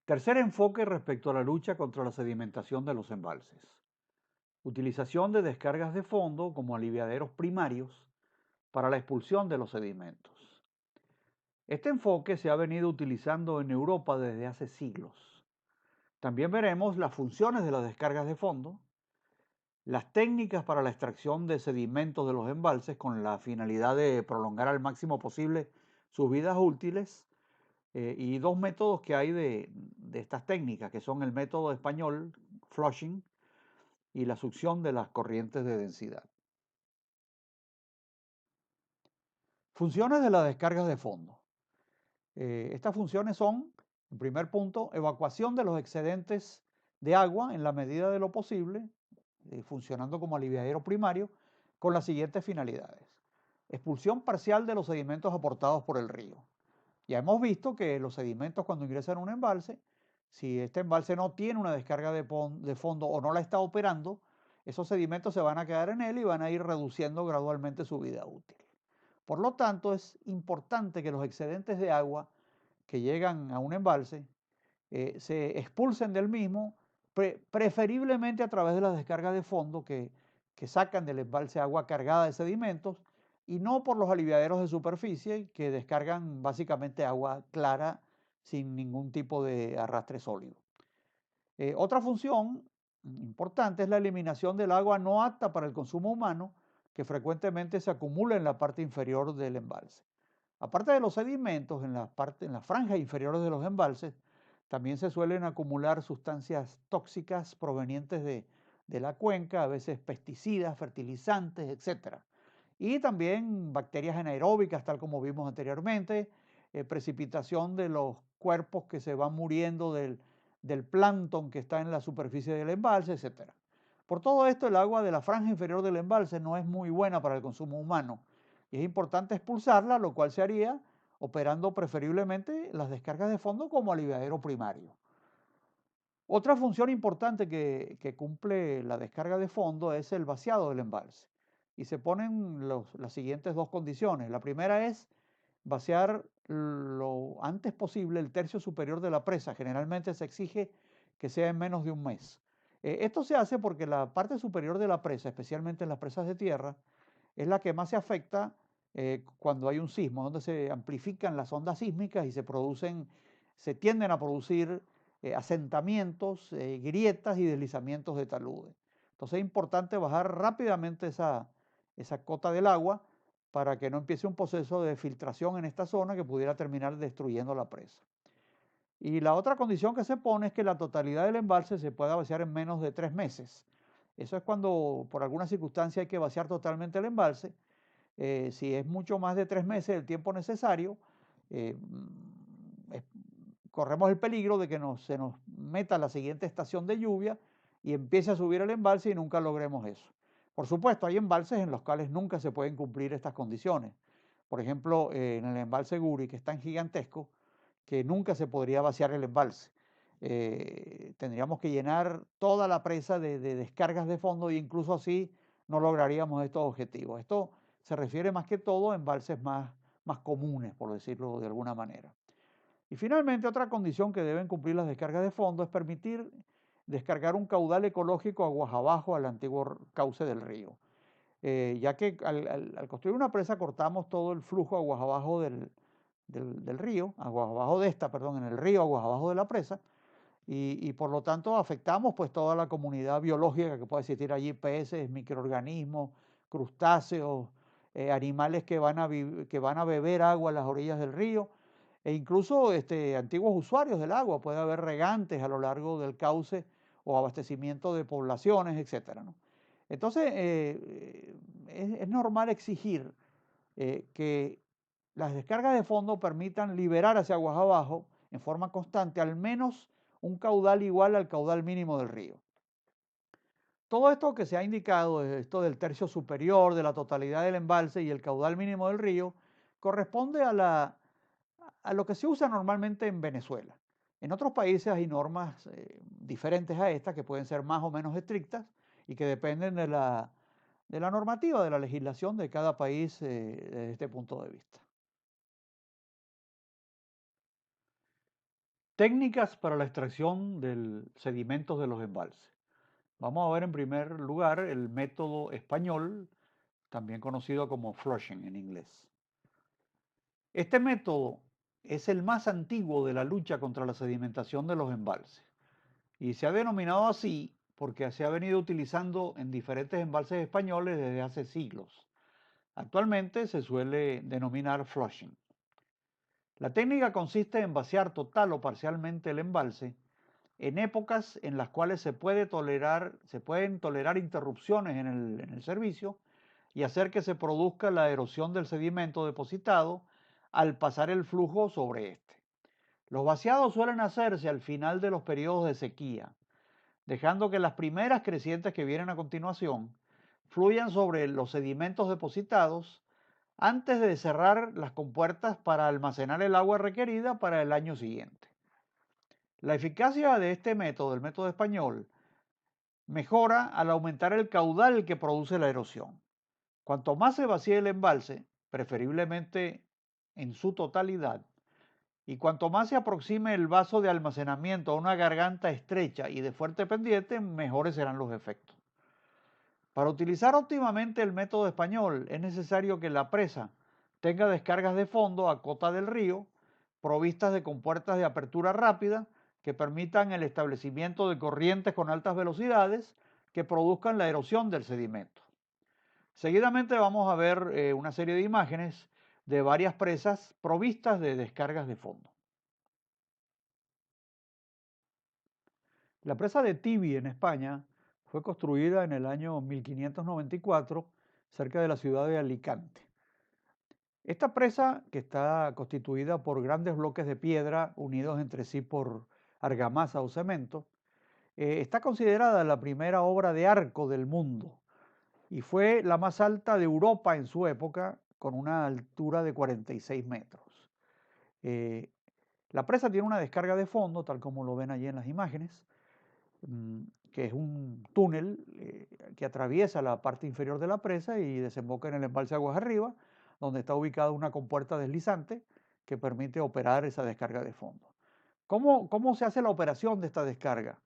Tercer enfoque respecto a la lucha contra la sedimentación de los embalses. Utilización de descargas de fondo como aliviaderos primarios para la expulsión de los sedimentos. Este enfoque se ha venido utilizando en Europa desde hace siglos. También veremos las funciones de las descargas de fondo, las técnicas para la extracción de sedimentos de los embalses con la finalidad de prolongar al máximo posible sus vidas útiles y dos métodos que hay de estas técnicas, que son el método español, flushing, y la succión de las corrientes de densidad. Funciones de las descargas de fondo. Estas funciones son, en primer punto, evacuación de los excedentes de agua en la medida de lo posible, funcionando como aliviadero primario, con las siguientes finalidades. Expulsión parcial de los sedimentos aportados por el río. Ya hemos visto que los sedimentos cuando ingresan a un embalse, si este embalse no tiene una descarga de fondo o no la está operando, esos sedimentos se van a quedar en él y van a ir reduciendo gradualmente su vida útil. Por lo tanto, es importante que los excedentes de agua que llegan a un embalse se expulsen del mismo, preferiblemente a través de las descargas de fondo que sacan del embalse agua cargada de sedimentos y no por los aliviaderos de superficie que descargan básicamente agua clara sin ningún tipo de arrastre sólido. Otra función importante es la eliminación del agua no apta para el consumo humano que frecuentemente se acumula en la parte inferior del embalse. Aparte de los sedimentos, en las franjas inferiores de los embalses, también se suelen acumular sustancias tóxicas provenientes de la cuenca, a veces pesticidas, fertilizantes, etc. Y también bacterias anaeróbicas, tal como vimos anteriormente, precipitación de los cuerpos que se van muriendo del plancton que está en la superficie del embalse, etc. Por todo esto, el agua de la franja inferior del embalse no es muy buena para el consumo humano y es importante expulsarla, lo cual se haría operando preferiblemente las descargas de fondo como aliviadero primario. Otra función importante que cumple la descarga de fondo es el vaciado del embalse. Y se ponen las siguientes dos condiciones. La primera es vaciar lo antes posible el tercio superior de la presa. Generalmente se exige que sea en menos de un mes. Esto se hace porque la parte superior de la presa, especialmente en las presas de tierra, es la que más se afecta cuando hay un sismo, donde se amplifican las ondas sísmicas y se tienden a producir asentamientos, grietas y deslizamientos de taludes. Entonces es importante bajar rápidamente esa cota del agua para que no empiece un proceso de filtración en esta zona que pudiera terminar destruyendo la presa. Y la otra condición que se pone es que la totalidad del embalse se pueda vaciar en menos de 3 meses. Eso es cuando por alguna circunstancia hay que vaciar totalmente el embalse. Si es mucho más de 3 meses el tiempo necesario, eh, es, corremos el peligro de que se nos meta la siguiente estación de lluvia y empiece a subir el embalse y nunca logremos eso. Por supuesto, hay embalses en los cuales nunca se pueden cumplir estas condiciones. Por ejemplo, en el embalse Guri, que es tan gigantesco que nunca se podría vaciar el embalse. Tendríamos que llenar toda la presa de descargas de fondo e incluso así no lograríamos estos objetivos. Esto se refiere más que todo a embalses más comunes, por decirlo de alguna manera. Y finalmente, otra condición que deben cumplir las descargas de fondo es permitir descargar un caudal ecológico aguas abajo al antiguo cauce del río, ya que al construir una presa cortamos todo el flujo aguas abajo del río, aguas abajo de esta, perdón, en el río, aguas abajo de la presa, y por lo tanto afectamos pues toda la comunidad biológica que puede existir allí, peces, microorganismos, crustáceos, animales que van a beber agua a las orillas del río e incluso antiguos usuarios del agua, puede haber regantes a lo largo del cauce o abastecimiento de poblaciones, etcétera, ¿no? Entonces, es normal exigir que las descargas de fondo permitan liberar hacia aguas abajo en forma constante al menos un caudal igual al caudal mínimo del río. Todo esto que se ha indicado, esto del tercio superior, de la totalidad del embalse y el caudal mínimo del río, corresponde a lo que se usa normalmente en Venezuela. En otros países hay normas diferentes a estas que pueden ser más o menos estrictas y que dependen de la normativa, de la legislación de cada país desde este punto de vista. Técnicas para la extracción del sedimentos de los embalses. Vamos a ver en primer lugar el método español, también conocido como flushing en inglés. Este método es el más antiguo de la lucha contra la sedimentación de los embalses y se ha denominado así porque se ha venido utilizando en diferentes embalses españoles desde hace siglos. Actualmente se suele denominar flushing. La técnica consiste en vaciar total o parcialmente el embalse en épocas en las cuales se pueden tolerar interrupciones en el servicio y hacer que se produzca la erosión del sedimento depositado al pasar el flujo sobre este. Los vaciados suelen hacerse al final de los periodos de sequía, dejando que las primeras crecientes que vienen a continuación fluyan sobre los sedimentos depositados antes de cerrar las compuertas para almacenar el agua requerida para el año siguiente. La eficacia de este método, el método español, mejora al aumentar el caudal que produce la erosión. Cuanto más se vacíe el embalse, preferiblemente en su totalidad, y cuanto más se aproxime el vaso de almacenamiento a una garganta estrecha y de fuerte pendiente, mejores serán los efectos. Para utilizar óptimamente el método español es necesario que la presa tenga descargas de fondo a cota del río, provistas de compuertas de apertura rápida que permitan el establecimiento de corrientes con altas velocidades que produzcan la erosión del sedimento. Seguidamente vamos a ver una serie de imágenes de varias presas provistas de descargas de fondo. La presa de Tibi en España fue construida en el año 1594 cerca de la ciudad de Alicante. Esta presa, que está constituida por grandes bloques de piedra unidos entre sí por argamasa o cemento, está considerada la primera obra de arco del mundo y fue la más alta de Europa en su época, con una altura de 46 metros. Eh, la presa tiene una descarga de fondo, tal como lo ven allí en las imágenes, que es un túnel que atraviesa la parte inferior de la presa y desemboca en el embalse aguas arriba, donde está ubicada una compuerta deslizante que permite operar esa descarga de fondo. ¿Cómo se hace la operación de esta descarga?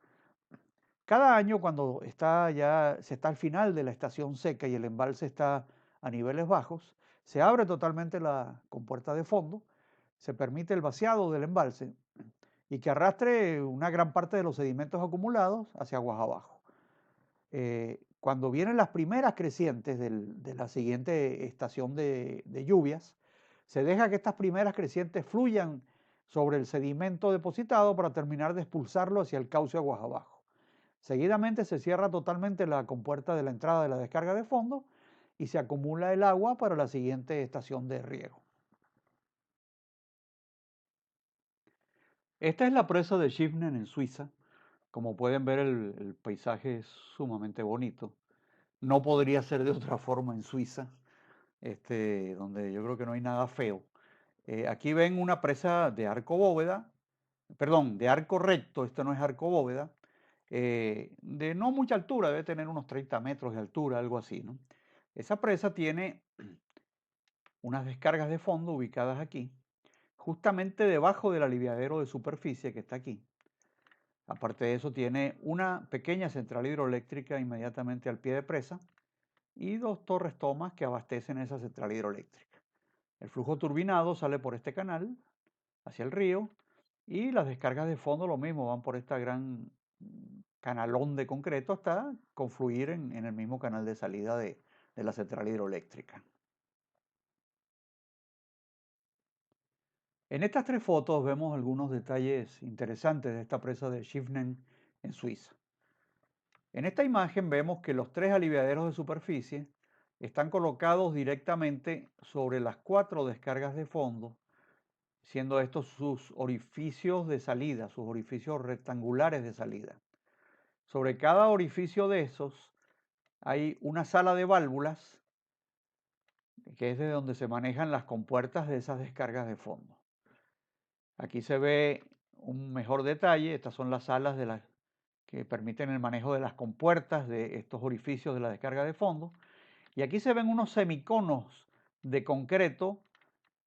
Cada año, cuando se está al final de la estación seca y el embalse está a niveles bajos, se abre totalmente la compuerta de fondo, se permite el vaciado del embalse y que arrastre una gran parte de los sedimentos acumulados hacia aguas abajo. Cuando vienen las primeras crecientes de la siguiente estación de lluvias, se deja que estas primeras crecientes fluyan sobre el sedimento depositado para terminar de expulsarlo hacia el cauce aguas abajo. Seguidamente se cierra totalmente la compuerta de la entrada de la descarga de fondo y se acumula el agua para la siguiente estación de riego. Esta es la presa de Schiffnen en Suiza. Como pueden ver, el paisaje es sumamente bonito. No podría ser de otra forma en Suiza, donde yo creo que no hay nada feo. Aquí ven una presa de arco bóveda, perdón, de arco recto, esto no es arco bóveda, de no mucha altura, debe tener unos 30 metros de altura, algo así, ¿no? Esa presa tiene unas descargas de fondo ubicadas aquí, justamente debajo del aliviadero de superficie que está aquí. Aparte de eso, tiene una pequeña central hidroeléctrica inmediatamente al pie de presa y dos torres tomas que abastecen esa central hidroeléctrica. El flujo turbinado sale por este canal hacia el río y las descargas de fondo lo mismo, van por este gran canalón de concreto hasta confluir en el mismo canal de salida de la central hidroeléctrica. En estas tres fotos vemos algunos detalles interesantes de esta presa de Schiffnen en Suiza. En esta imagen vemos que los tres aliviaderos de superficie están colocados directamente sobre las cuatro descargas de fondo, siendo estos sus orificios de salida, sus orificios rectangulares de salida. Sobre cada orificio de esos hay una sala de válvulas, que es de donde se manejan las compuertas de esas descargas de fondo. Aquí se ve un mejor detalle, estas son las salas que permiten el manejo de las compuertas de estos orificios de la descarga de fondo. Y aquí se ven unos semiconos de concreto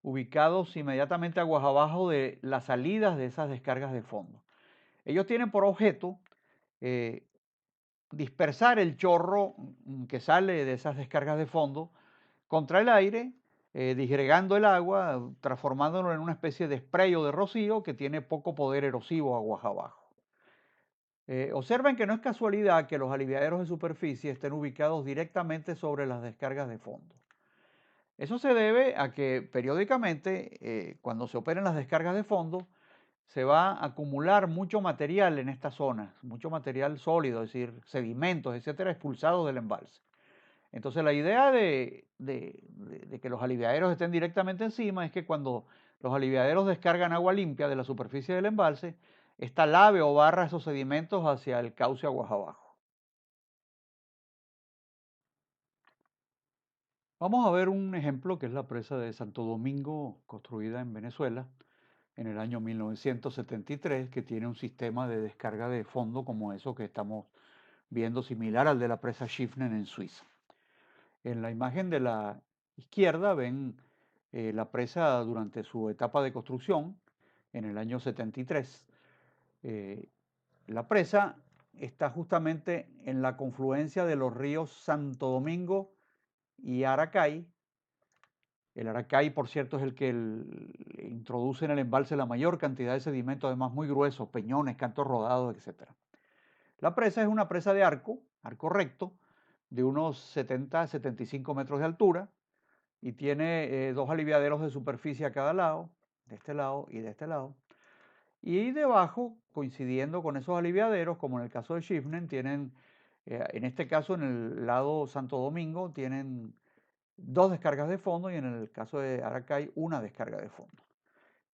ubicados inmediatamente aguas abajo de las salidas de esas descargas de fondo. Ellos tienen por objeto dispersar el chorro que sale de esas descargas de fondo contra el aire, disgregando el agua, transformándolo en una especie de spray o de rocío que tiene poco poder erosivo aguas abajo. Observen que no es casualidad que los aliviaderos de superficie estén ubicados directamente sobre las descargas de fondo. Eso se debe a que periódicamente, cuando se operen las descargas de fondo, se va a acumular mucho material en estas zonas, mucho material sólido, es decir, sedimentos, etcétera, expulsados del embalse. Entonces, la idea de que los aliviaderos estén directamente encima es que cuando los aliviaderos descargan agua limpia de la superficie del embalse, esta lave o barra esos sedimentos hacia el cauce aguas abajo. Vamos a ver un ejemplo que es la presa de Santo Domingo, construida en Venezuela en el año 1973, que tiene un sistema de descarga de fondo como eso que estamos viendo, similar al de la presa Schiffnen en Suiza. En la imagen de la izquierda ven la presa durante su etapa de construcción en el año 73. La presa está justamente en la confluencia de los ríos Santo Domingo y Aracay. El Aracay, por cierto, es el que introduce en el embalse la mayor cantidad de sedimentos, además muy gruesos, peñones, cantos rodados, etc. La presa es una presa de arco recto, de unos 70-75 metros de altura, y tiene dos aliviaderos de superficie a cada lado, de este lado y de este lado. Y debajo, coincidiendo con esos aliviaderos, como en el caso de Schiffnen, tienen, en este caso en el lado Santo Domingo, tienen dos descargas de fondo y en el caso de Aracay una descarga de fondo.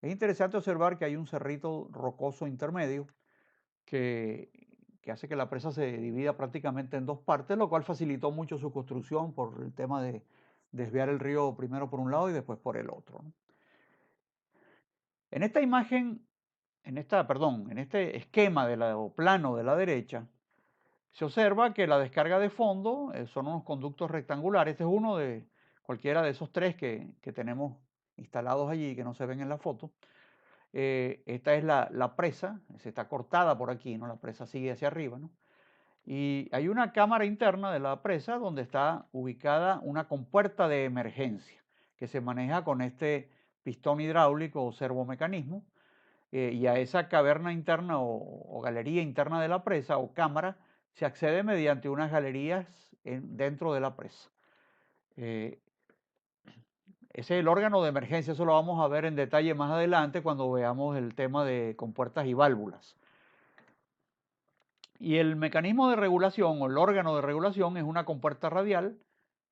Es interesante observar que hay un cerrito rocoso intermedio que, que hace que la presa se divida prácticamente en dos partes, lo cual facilitó mucho su construcción por el tema de desviar el río primero por un lado y después por el otro, ¿no? En esta imagen, en este esquema o plano de la derecha, se observa que la descarga de fondo son unos conductos rectangulares. Este es uno de cualquiera de esos tres que tenemos instalados allí, que no se ven en la foto. Esta es la presa, se está cortada por aquí, ¿no? La presa sigue hacia arriba, ¿no? Y hay una cámara interna de la presa donde está ubicada una compuerta de emergencia que se maneja con este pistón hidráulico o servomecanismo. Y a esa caverna interna o galería interna de la presa o cámara se accede mediante unas galerías dentro de la presa. Ese es el órgano de emergencia, eso lo vamos a ver en detalle más adelante cuando veamos el tema de compuertas y válvulas. Y el mecanismo de regulación o el órgano de regulación es una compuerta radial,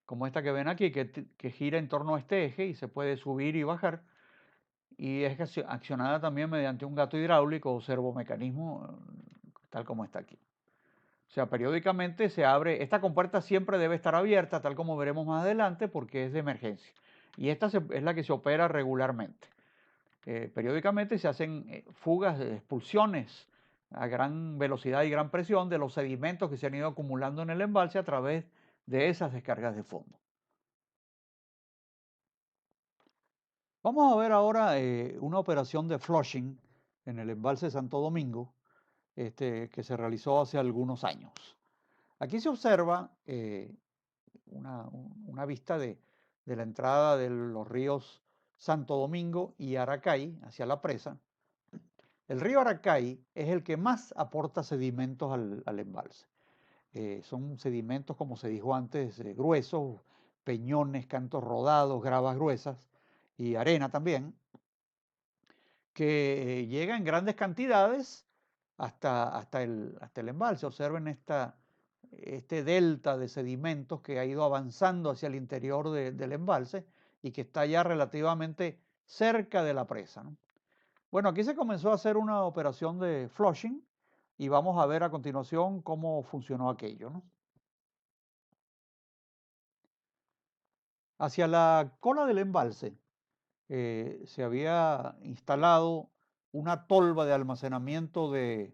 como esta que ven aquí, que gira en torno a este eje y se puede subir y bajar. Y es accionada también mediante un gato hidráulico o servomecanismo, tal como está aquí. O sea, periódicamente se abre, esta compuerta siempre debe estar abierta, tal como veremos más adelante, porque es de emergencia. Y esta es la que se opera regularmente. Periódicamente se hacen fugas, expulsiones a gran velocidad y gran presión de los sedimentos que se han ido acumulando en el embalse a través de esas descargas de fondo. Vamos a ver ahora una operación de flushing en el embalse de Santo Domingo, que se realizó hace algunos años. Aquí se observa una vista de la entrada de los ríos Santo Domingo y Aracay hacia la presa. El río Aracay es el que más aporta sedimentos al embalse. Son sedimentos, como se dijo antes, gruesos, peñones, cantos rodados, gravas gruesas y arena también, que llega en grandes cantidades hasta el embalse. Observen este delta de sedimentos que ha ido avanzando hacia el interior del embalse y que está ya relativamente cerca de la presa, ¿no? Bueno, aquí se comenzó a hacer una operación de flushing y vamos a ver a continuación cómo funcionó aquello, ¿no? Hacia la cola del embalse se había instalado una tolva de almacenamiento de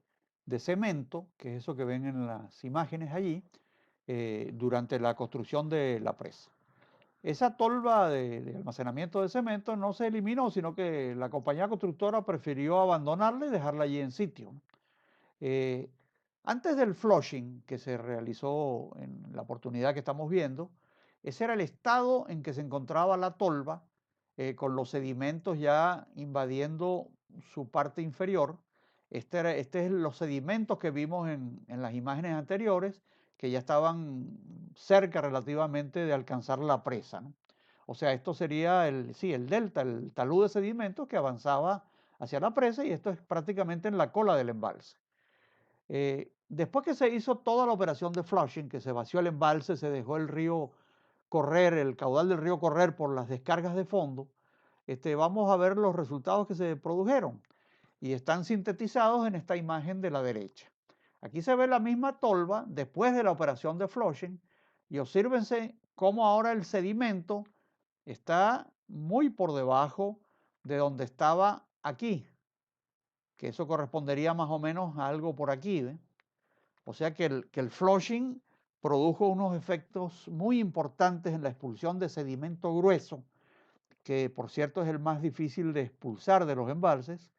cemento, que es eso que ven en las imágenes allí, durante la construcción de la presa. Esa tolva de almacenamiento de cemento no se eliminó, sino que la compañía constructora prefirió abandonarla y dejarla allí en sitio. Eh, Antes del flushing que se realizó en la oportunidad que estamos viendo, ese era el estado en que se encontraba la tolva, con los sedimentos ya invadiendo su parte inferior. Este es los sedimentos que vimos en las imágenes anteriores, que ya estaban cerca relativamente de alcanzar la presa, ¿no? O sea, esto sería el delta, el talud de sedimentos que avanzaba hacia la presa, y esto es prácticamente en la cola del embalse. Después que se hizo toda la operación de flushing, que se vació el embalse, se dejó el río correr, el caudal del río correr por las descargas de fondo, vamos a ver los resultados que se produjeron, y están sintetizados en esta imagen de la derecha. Aquí se ve la misma tolva después de la operación de flushing, y obsérvense cómo ahora el sedimento está muy por debajo de donde estaba aquí, que eso correspondería más o menos a algo por aquí, ¿ve? O sea que el flushing produjo unos efectos muy importantes en la expulsión de sedimento grueso, que por cierto es el más difícil de expulsar de los embalses,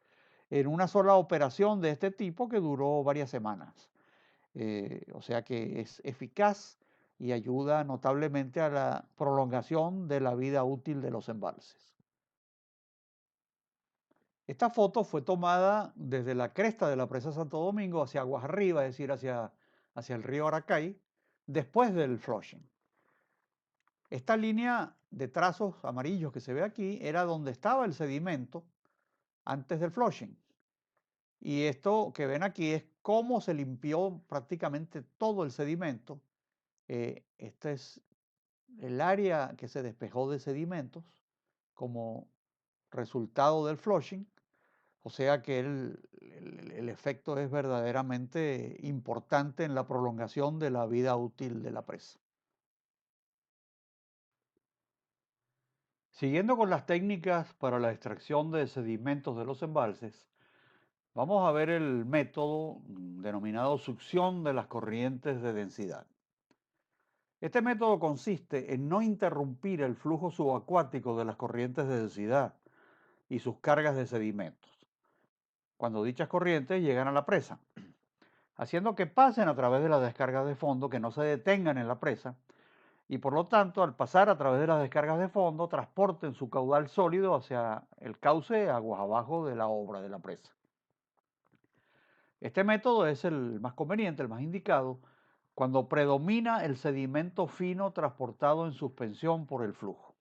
en una sola operación de este tipo que duró varias semanas. O sea que es eficaz y ayuda notablemente a la prolongación de la vida útil de los embalses. Esta foto fue tomada desde la cresta de la presa Santo Domingo hacia aguas arriba, es decir, hacia el río Aracay, después del flushing. Esta línea de trazos amarillos que se ve aquí era donde estaba el sedimento antes del flushing. Y esto que ven aquí es cómo se limpió prácticamente todo el sedimento. Este es el área que se despejó de sedimentos como resultado del flushing. O sea que el efecto es verdaderamente importante en la prolongación de la vida útil de la presa. Siguiendo con las técnicas para la extracción de sedimentos de los embalses, vamos a ver el método denominado succión de las corrientes de densidad. Este método consiste en no interrumpir el flujo subacuático de las corrientes de densidad y sus cargas de sedimentos cuando dichas corrientes llegan a la presa, haciendo que pasen a través de las descargas de fondo, que no se detengan en la presa, y por lo tanto, al pasar a través de las descargas de fondo, transporten su caudal sólido hacia el cauce aguas abajo de la obra de la presa. Este método es el más conveniente, el más indicado, cuando predomina el sedimento fino transportado en suspensión por el flujo.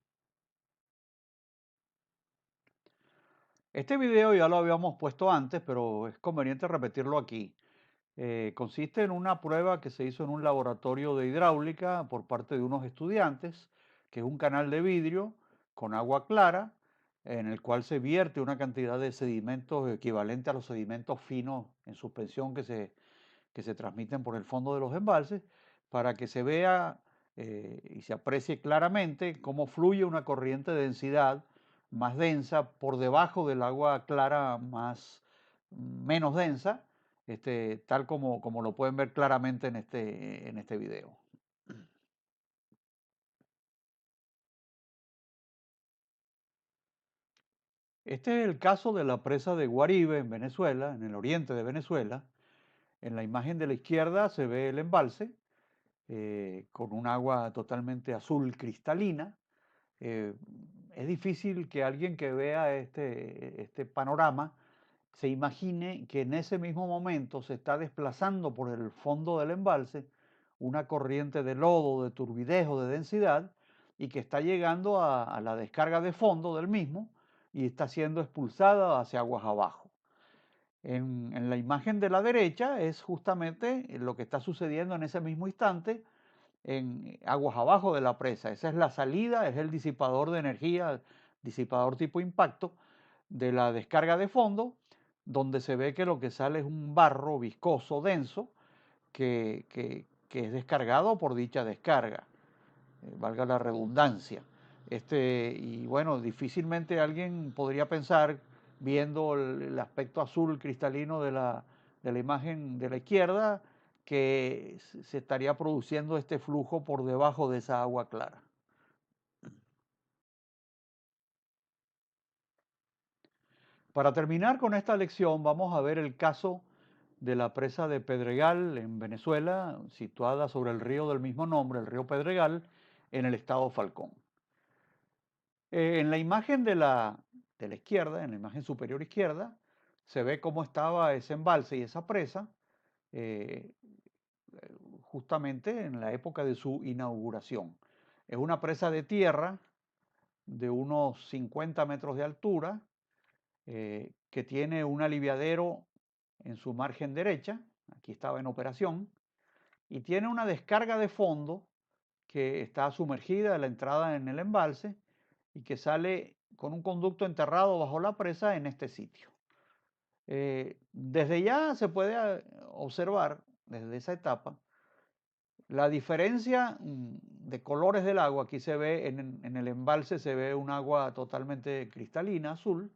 Este video ya lo habíamos puesto antes, pero es conveniente repetirlo aquí. Consiste en una prueba que se hizo en un laboratorio de hidráulica por parte de unos estudiantes, que es un canal de vidrio con agua clara, en el cual se vierte una cantidad de sedimentos equivalente a los sedimentos finos en suspensión que se transmiten por el fondo de los embalses, para que se vea y se aprecie claramente cómo fluye una corriente de densidad más densa por debajo del agua clara menos densa, tal como lo pueden ver claramente en este video. Este es el caso de la presa de Guaribe en Venezuela, en el oriente de Venezuela. En la imagen de la izquierda se ve el embalse, con un agua totalmente azul cristalina. Eh, es difícil que alguien que vea este panorama se imagine que en ese mismo momento se está desplazando por el fondo del embalse una corriente de lodo, de turbidez o de densidad, y que está llegando a la descarga de fondo del mismo y está siendo expulsada hacia aguas abajo. En la imagen de la derecha es justamente lo que está sucediendo en ese mismo instante en aguas abajo de la presa. Esa es la salida, es el disipador de energía, disipador tipo impacto de la descarga de fondo, donde se ve que lo que sale es un barro viscoso, denso, que es descargado por dicha descarga, valga la redundancia. Y bueno, difícilmente alguien podría pensar, viendo el aspecto azul cristalino de la imagen de la izquierda, que se estaría produciendo este flujo por debajo de esa agua clara. Para terminar con esta lección, vamos a ver el caso de la presa de Pedregal en Venezuela, situada sobre el río del mismo nombre, el río Pedregal, en el estado Falcón. En la imagen de la izquierda, en la imagen superior izquierda, se ve cómo estaba ese embalse y esa presa eh, justamente en la época de su inauguración. Es una presa de tierra de unos 50 metros de altura, que tiene un aliviadero en su margen derecha, aquí estaba en operación, y tiene una descarga de fondo que está sumergida a la entrada en el embalse y que sale con un conducto enterrado bajo la presa en este sitio. Desde ya se puede observar, desde esa etapa, la diferencia de colores del agua. Aquí se ve en el embalse, se ve un agua totalmente cristalina, azul,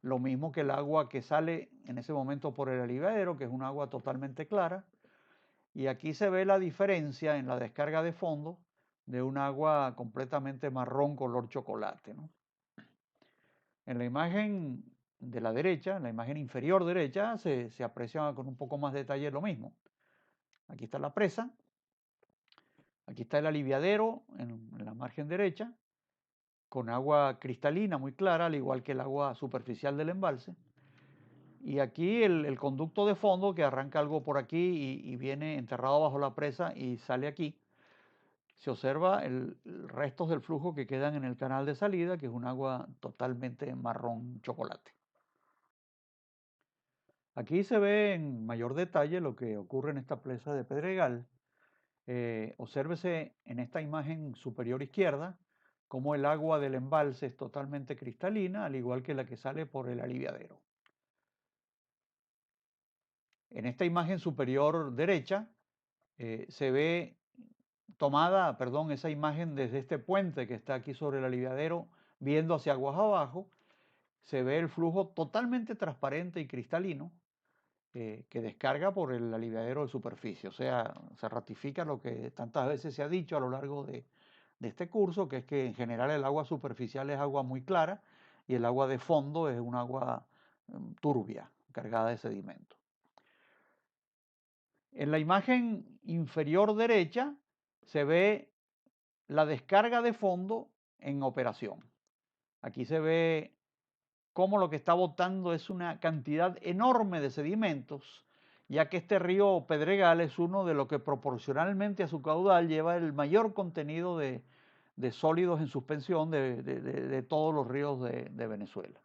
lo mismo que el agua que sale en ese momento por el aliviadero, que es un agua totalmente clara. Y aquí se ve la diferencia en la descarga de fondo de un agua completamente marrón color chocolate, ¿no? En la imagen de la derecha, en la imagen inferior derecha, se aprecia con un poco más de detalle lo mismo. Aquí está la presa, aquí está el aliviadero en la margen derecha, con agua cristalina muy clara, al igual que el agua superficial del embalse. Y aquí el conducto de fondo que arranca algo por aquí y viene enterrado bajo la presa y sale aquí. Se observa el restos del flujo que quedan en el canal de salida, que es un agua totalmente marrón chocolate. Aquí se ve en mayor detalle lo que ocurre en esta presa de Pedregal. Obsérvese en esta imagen superior izquierda cómo el agua del embalse es totalmente cristalina, al igual que la que sale por el aliviadero. En esta imagen superior derecha se ve tomada, perdón, esa imagen desde este puente que está aquí sobre el aliviadero, viendo hacia aguas abajo. Se ve el flujo totalmente transparente y cristalino que descarga por el aliviadero de superficie. O sea, se ratifica lo que tantas veces se ha dicho a lo largo de este curso, que es que en general el agua superficial es agua muy clara y el agua de fondo es un agua turbia, cargada de sedimento. En la imagen inferior derecha se ve la descarga de fondo en operación. Aquí se ve cómo lo que está botando es una cantidad enorme de sedimentos, ya que este río Pedregal es uno de los que proporcionalmente a su caudal lleva el mayor contenido de sólidos en suspensión de todos los ríos de Venezuela.